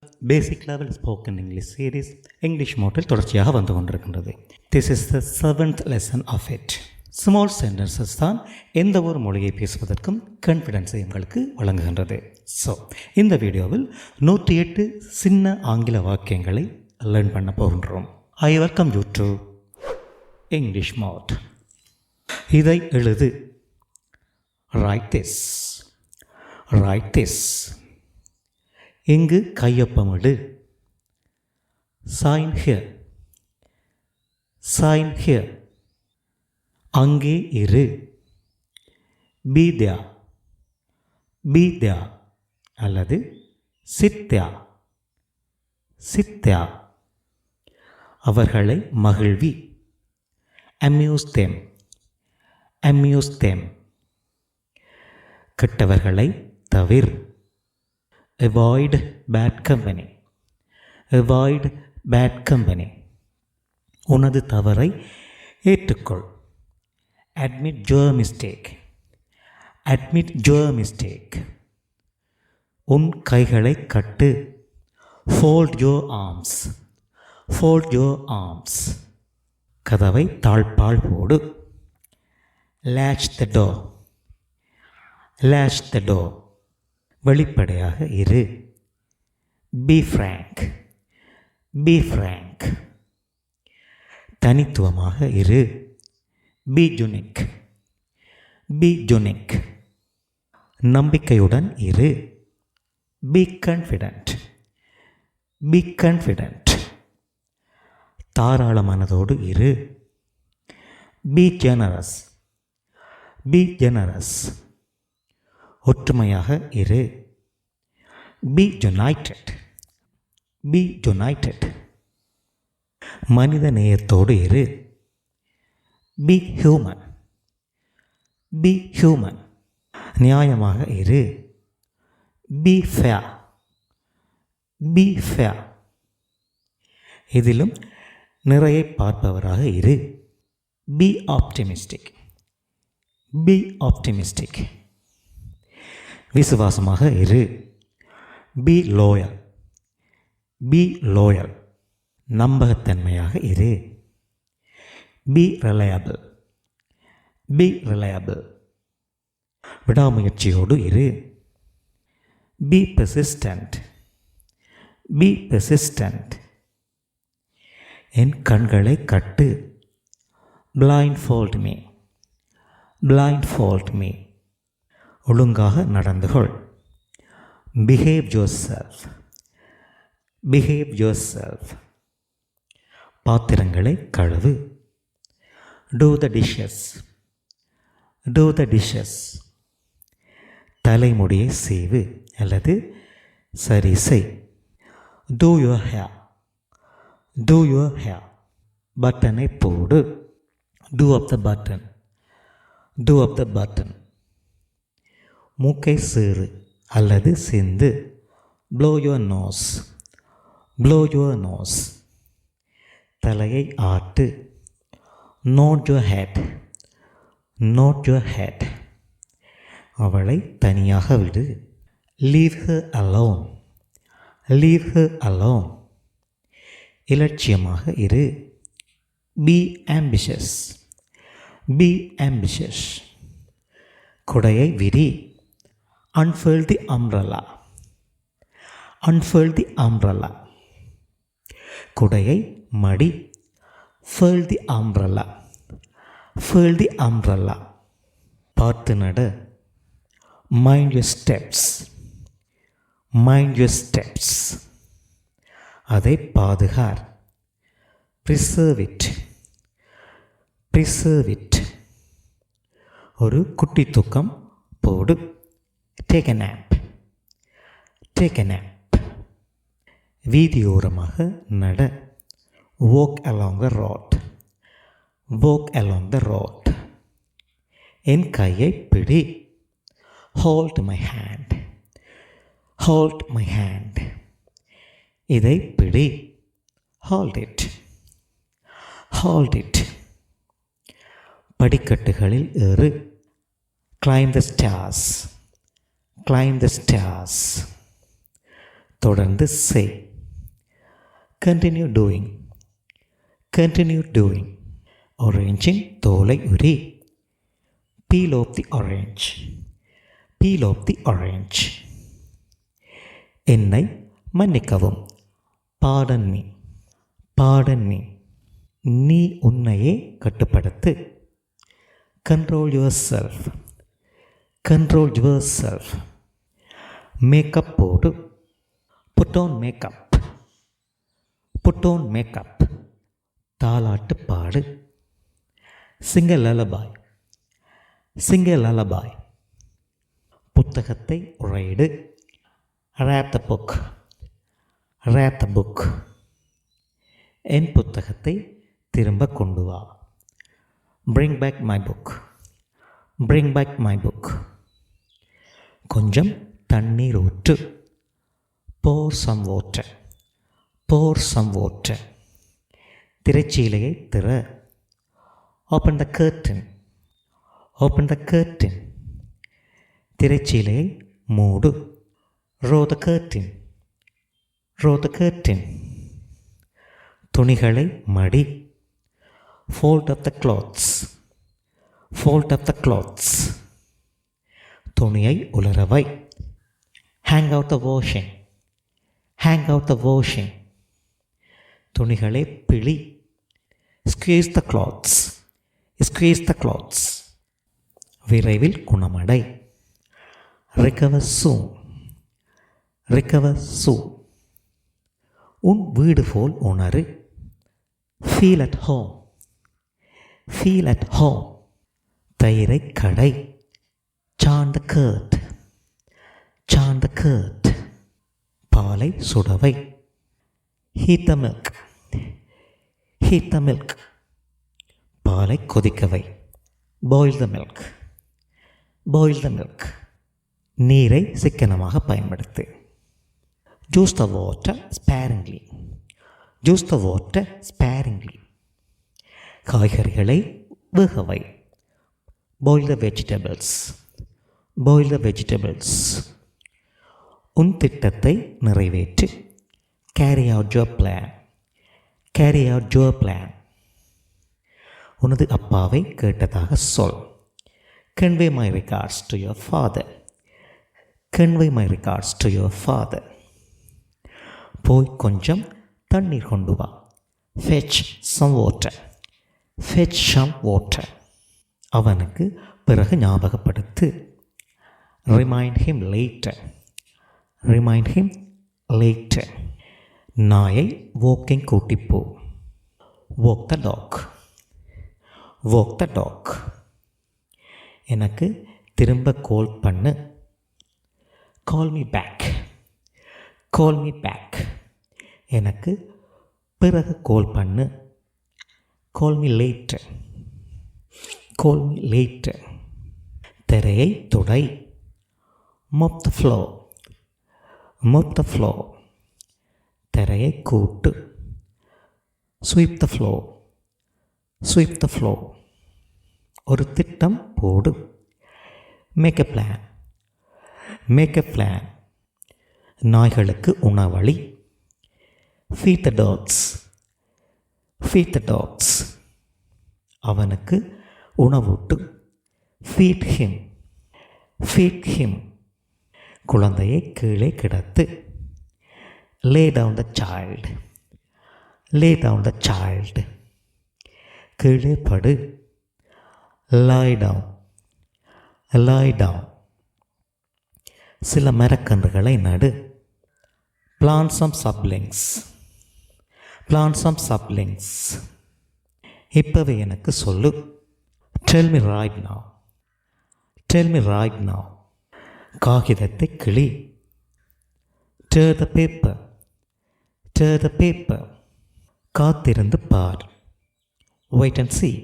பேசிக் level spoken English series English மோட்டில் தொடர்ச்சியாக வந்து கொண்டிருக்கின்றது. This is the 7th lesson of it. Small sentences தான் எந்த ஒரு மொழியை பேசுவதற்கும் கான்ஃபிடென்ஸை எங்களுக்கு வழங்குகின்றது. ஸோ இந்த வீடியோவில் 108 சின்ன ஆங்கில வாக்கியங்களை லேர்ன் பண்ண போகின்றோம். I welcome you to English mode. இதை எழுது. Write this. Write this. இங்கு கையொப்பமிடு. Sign here. Sign here. அங்கே இரு. பி தியா. பி தியா அல்லது சித்யா. சித்யா. அவர்களை மகிழ்வி. Amuse them. Amuse them. கெட்டவர்களை தவிர். Avoid bad company. Avoid bad company. உனது தவறை ஏற்றுக்கொள். Admit your mistake. Admit your mistake. உன் கைகளை கட்டு. Fold your arms. Fold your arms. கதவை தாழ்பால் போடு. Latch the door. Latch the door. வெளிப்படையாக இரு. Be frank. Be frank. தனித்துவமாக இரு. Be unique. Be unique. நம்பிக்கையுடன் இரு. Be confident. Be confident. தாராள மனதோடு இரு. Be generous. Be generous. ஒற்றுமையாக இரு. Be united. Be united. மனித நேயத்தோடு இரு. Be human. Be human. நியாயமாக இரு. Be fair. Be fair. இதிலும் நிறைய பார்ப்பவராக இரு. Be optimistic. Be optimistic. விசுவாசமாக இரு. Be loyal. Be loyal. நம்பகத்தன்மையாக இரு. Be reliable. Be reliable. விடாமுயற்சியோடு இரு. Be persistent. B persistent. என் கண்களை கட்டு. Blindfold me. Blindfold me. ஒழுங்காக நடந்து கொள். Behave yourself. Behave yourself. பாத்திரங்களை கழுவு. Do the dishes. Do the dishes. தலைமுடியை சீவு அல்லது சரி செய். Do your hair. Do your hair. பட்டனை போடு. Do up the button. Do up the button. மூக்கை சீறு அல்லது சிந்து. Blow your nose. Blow your nose. தலையை ஆட்டு. Nod your head. Nod your head. அவளை தனியாக விடு. Leave her alone. Leave her alone. இலட்சியமாக இரு. Be ambitious. Be ambitious. குடையை விரி. Unfurl the umbrella. Unfurl the umbrella. குடையை மடி. Furl the umbrella. Furl the umbrella. பார்த்து நட. Mind your steps. Mind your steps. அதை பாதுகார். Preserve it. Preserve it. ஒரு குட்டி தூக்கம் போடு. Take a nap. Take a nap. வீதியோரமாக நட. Walk along the road. Walk along the road. என் கையை பிடி. Hold my hand. Hold my hand. இதை பிடி. Hold it. Hold it. படிக்கட்டுகளில் ஏறு. Climb the stairs. Climb the stairs. தொடர்ந்து செய். Continue doing. Continue doing. ஆரஞ்சின் தோலை உரி. Peel off the orange. Peel off the orange. என்னை மன்னிக்கவும். Pardon me. Pardon me. நீ உன்னையே கட்டுப்படுத்து. Control yourself. Control yourself. Makeup போடு. Put on makeup. Put on makeup. தாலாட்டு பாடு. Sing a lullaby. Sing a lullaby. புத்தகத்தை உரையிடு. Wrap the book. Wrap the book. என் புத்தகத்தை திரும்ப கொண்டு வா. Bring back my book. Bring back my book. கொஞ்சம் தண்ணீர் ஊற்று. Pour some water. Pour some water. திரைச்சீலையை திற. Open the curtain. Open the curtain. திரைச்சீலையை mood. Roll the curtain. Roll the curtain. துணிகளை மடி. Fold up the clothes. Fold up the clothes. துணியை உலரவை. Hang out the washing. Hang out the washing. துணிகளை பிழி. Squeeze the clothes. Squeeze the clothes. விரைவில் குணமடை. Recover soon. Recover soon. உன் வீடு போல் உணரு. Feel at home. Feel at home. தயிரை கடை. Churn the curd. Churn the curd. பாலை சுடவை. Heat the milk. Heat the milk. பாலை கொதிக்கவை. Boil the milk. Boil the milk. நீரை சிக்கனமாக பயன்படுத்து. Use the water sparingly. Use the water sparingly. காய்கறிகளை வேகவை. Boil the vegetables. Boil the vegetables. உன் திட்டத்தை நிறைவேற்று. Carry out your plan. Carry out your plan. உனது அப்பாவை கேட்டதாக சொல். Convey my regards to your father. Convey my regards to your father. போய் கொஞ்சம் தண்ணீர் கொண்டு வா. Fetch some water. Fetch some water. அவனுக்கு பிறகு ஞாபகப்படுத்து. Remind him later. Remind him later. நாயை walking கூட்டிப்போ. Walk the dog. Walk the dog. எனக்கு திரும்ப கால் பண்ணு. Call me back. Call me back. எனக்கு பிறகு கால் பண்ணு. Call me later. Call me later. தரையை துடை. Mop the floor. Mop the floor. தரையை கூட்டு. Sweep the floor. Sweep the floor. ஒரு திட்டம் போடு. Make a plan. Make a plan. நாய்களுக்கு உணவளி. Feed the dogs. Feed the dogs. அவனுக்கு உணவூட்டு. Feed him. Feed him. குழந்தையை கீழே கிடத்து. Lay down the child. Lay down the child. கீழே படு. Lie down. Lie down. சில மரக்கன்றுகளை நடு. Plant some saplings. Plant some saplings. இப்பவே எனக்கு சொல்லு. Tell me right now. Tell me right now. காகிதத்தை கிளி. Tear the paper. Tear the paper. காத்திருந்து பார். Wait and see.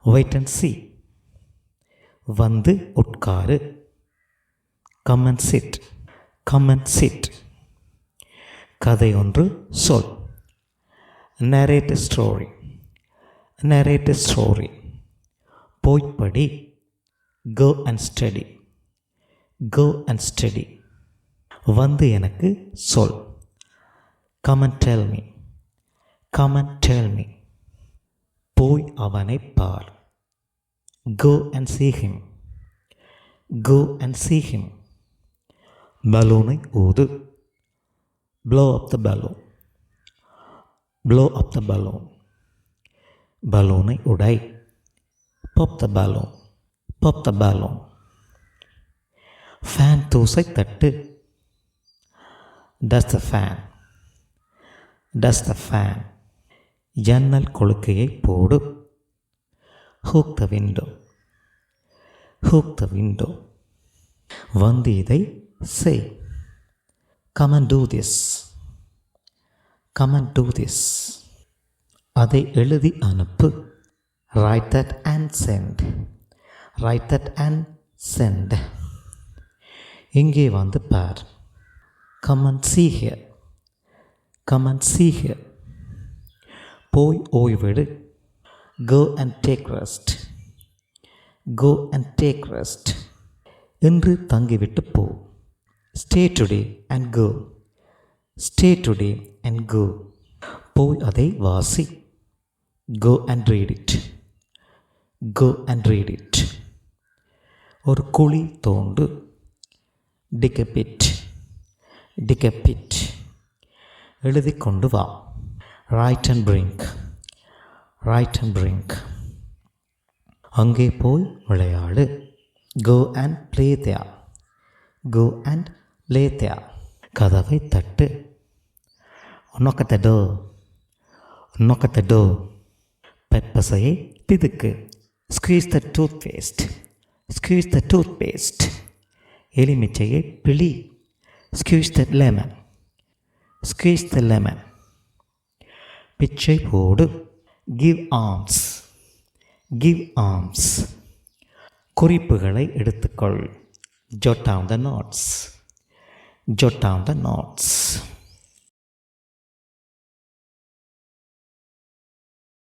Wait and see. வந்து உட்காரு. Come and sit. Come and sit. கதை ஒன்று சொல். Narrate a story. Narrate a story. போய் படி. Go and study. Go and study. வந்து எனக்கு சொல். Come and tell me. Come and tell me. போய் அவனை பார். Go and see him. Go and see him. பலூனை ஊது. blow up the balloon. blow up the balloon. பலூனை உடை. pop the balloon. pop the balloon. Fan தூசை தட்டு. dust the fan. dust the fan. ஜன்னல் கொளுக்கையை போடு. hook the window. hook the window. வந்து இதை செய். come and do this. come and do this. அதை எழுதி அனுப்பு. write that and send. write that and send. இங்கே வந்து பார். come and see here. come and see here. போய் ஓய்வெடு. go and take rest. go and take rest. இன்று தங்கிவிட்டு போ. stay today and go. stay today and go. போய் அதை வாசி. go and read it. go and read it. ஒரு குழி தோண்டு. dig a pit. dig a pit. எழுதி கொண்டு வா. write and bring. write and bring. அங்கே போய் விளையாடு. go and play there. go and play there. கதவை தட்டு. knock at the door. knock at the door. பற்பசையை பிதுக்கு. squeeze the toothpaste. squeeze the toothpaste. எலுமிச்சையை பிழி. squeeze the lemon. squeeze the lemon. பிச்சை போடு. give alms. give alms. குறிப்புகளை எடுத்துக்கொள். jot down the notes. jot down the notes.